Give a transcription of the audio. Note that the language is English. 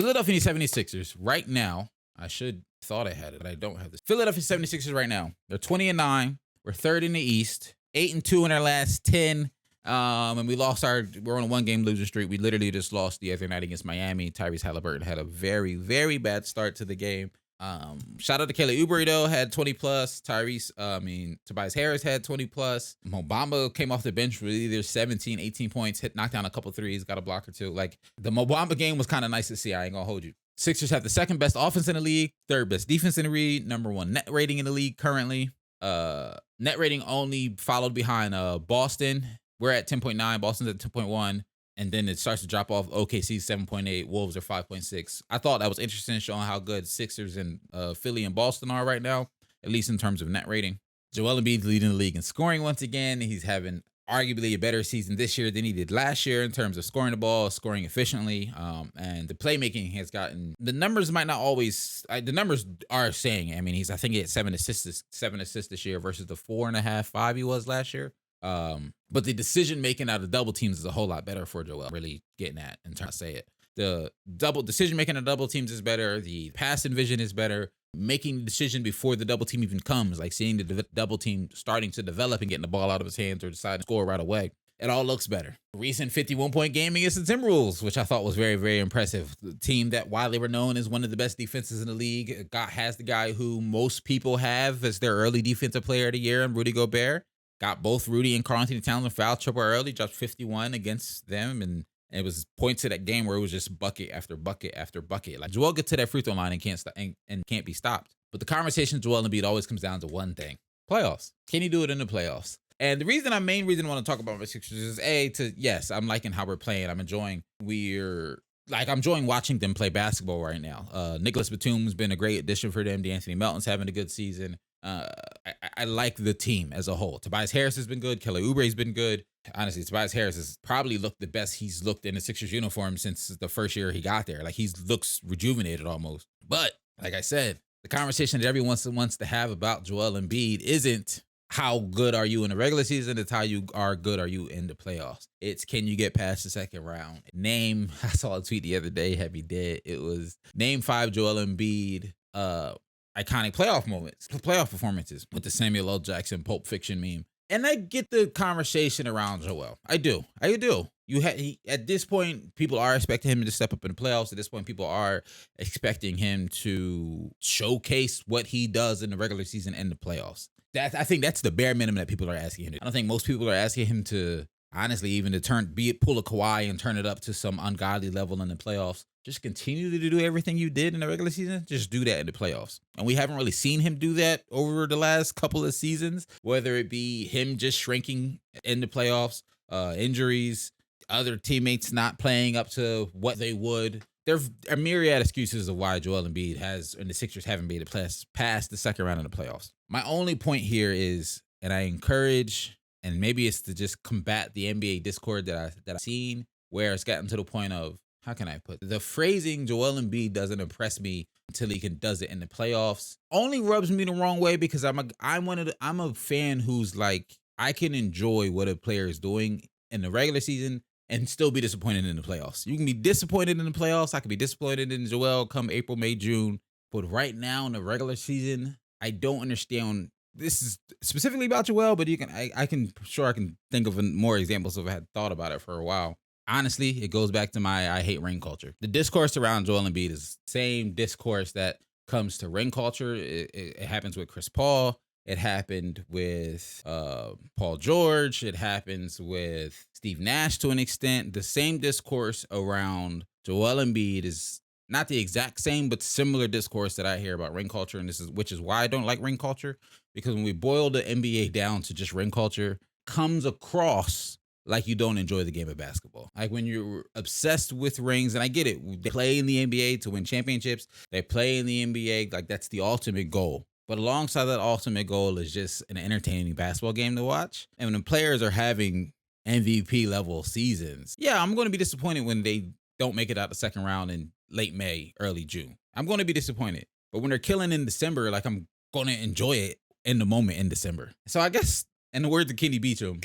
Philadelphia 76ers right now, I should thought I had it, but I don't have this. Philadelphia 76ers right now, they're 20-9. We're third in the East, 8-2 in our last 10. And we're on a 1-game losing streak. We literally just lost the other night against Miami. Tyrese Halliburton had a very, very bad start to the game. Shout out to Kelly Oubre though, had 20 plus. Tobias Harris had 20 plus. Mo Bamba came off the bench with either 17, 18 points, knocked down a couple threes, got a block or two. Like the Mo Bamba game was kind of nice to see. I ain't gonna hold you. Sixers have the second best offense in the league, third best defense in the league, number 1 net rating in the league currently. Net rating only followed behind Boston. We're at 10.9. Boston's at 10.1. And then it starts to drop off. OKC's 7.8. Wolves are 5.6. I thought that was interesting, showing how good Sixers and Philly and Boston are right now, at least in terms of net rating. Joel Embiid leading the league in scoring once again. He's having arguably a better season this year than he did last year in terms of scoring the ball, scoring efficiently, and the playmaking has gotten. The numbers might not always. The numbers are saying. I mean, I think he had 7 assists this year versus the 4.5, 5 he was last year. But the decision making out of double teams is a whole lot better for Joel. Really getting at and trying to say it. The double decision making of double teams is better. The passing vision is better. Making the decision before the double team even comes, like seeing the double team starting to develop and getting the ball out of his hands or deciding to score right away. It all looks better. Recent 51-point game against the Timberwolves, which I thought was very, very impressive. The team that, while they were known as one of the best defenses in the league, has the guy who most people have as their early defensive player of the year, and Rudy Gobert. Got both Rudy and Karl-Anthony Towns in foul trouble early, dropped 51 against them, and it was points to that game where it was just bucket after bucket after bucket. Like Joel gets to that free throw line and can't be stopped. But the conversation Joel Embiid always comes down to one thing: playoffs. Can he do it in the playoffs? And the main reason I want to talk about my Sixers is yes, I'm liking how we're playing. I'm enjoying watching them play basketball right now. Nicholas Batum's been a great addition for them. DeAnthony Melton's having a good season. I like the team as a whole. Tobias Harris has been good. Kelly Oubre's been good. Honestly, Tobias Harris has probably looked the best he's looked in a Sixers uniform since the first year he got there. Like he looks rejuvenated almost. But like I said, the conversation that everyone wants to have about Joel Embiid isn't how good are you in the regular season, it's how good are you in the playoffs. It's can you get past the second round. I saw a tweet the other day, Heavy did. It was name 5 Joel Embiid iconic playoff performances with the Samuel L. Jackson Pulp Fiction meme. And I get the conversation around Joel. I do. At this point, people are expecting him to step up in the playoffs. At this point, people are expecting him to showcase what he does in the regular season and the playoffs. I think that's the bare minimum that people are asking him to. I don't think most people are asking him to, honestly, even to pull a Kawhi and turn it up to some ungodly level in the playoffs. Just continue to do everything you did in the regular season. Just do that in the playoffs. And we haven't really seen him do that over the last couple of seasons, whether it be him just shrinking in the playoffs, injuries, other teammates not playing up to what they would. There are a myriad excuses of why Joel Embiid and the Sixers haven't made it past the second round of the playoffs. My only point here is, and I encourage, and maybe it's to just combat the NBA discord that I've seen, where it's gotten to the point of, how can I put it? The phrasing Joel Embiid doesn't impress me until he does it in the playoffs. Only rubs me the wrong way because I'm a fan who's like, I can enjoy what a player is doing in the regular season and still be disappointed in the playoffs. You can be disappointed in the playoffs. I can be disappointed in Joel come April, May, June. But right now in the regular season, I don't understand. This is specifically about Joel, but I can think of more examples if I had thought about it for a while. Honestly, it goes back to my I hate ring culture. The discourse around Joel Embiid is the same discourse that comes to ring culture. It happens with Chris Paul. It happened with Paul George. It happens with Steve Nash to an extent. The same discourse around Joel Embiid is not the exact same, but similar discourse that I hear about ring culture. And which is why I don't like ring culture, because when we boil the NBA down to just ring culture, comes across like you don't enjoy the game of basketball. Like when you're obsessed with rings, and I get it, they play in the NBA to win championships. They play in the NBA, like that's the ultimate goal. But alongside that ultimate goal is just an entertaining basketball game to watch. And when the players are having MVP level seasons, yeah, I'm going to be disappointed when they don't make it out the second round in late May, early June. I'm going to be disappointed. But when they're killing in December, like I'm going to enjoy it in the moment in December. So I guess, in the words of Kenny Beachum,